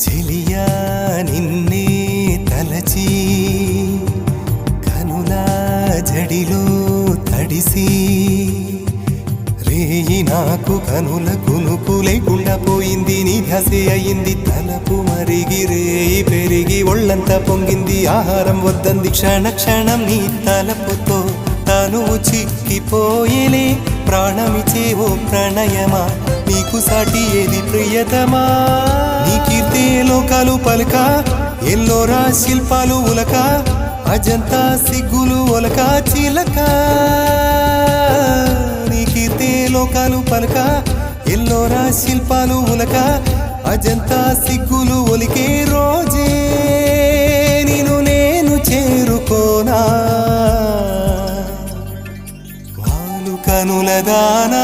చెలియా నిన్నే తలచి కనులా జడిలో తడిసి రేయి నాకు కనుల కునుకు లేకుండా పోయింది నీ ధ్యాసే అయింది తలపు మరిగి రేయి పెరిగి ఒళ్ళంతా పొంగింది ఆహారం వద్దంది క్షణ క్షణం నీ తలపుతో తను చిక్కిపోయేలే ప్రాణమిచే ఓ ప్రణయమా నీకు సాటి ఏది ప్రియతమా నీ కీర్తే లోకాలు పలక ఎల్లోరా శిల్పాలు ఉలక అజంతా సిగ్గులు ఒలక చిలక నీ కీర్తే లోకాలు పలక ఎల్లోరా శిల్పాలు ఉలక అజంతా సిగ్గులు ఒలికే రోజే నిన్ను నేను చేరుకోనా వాలు కనుల దానా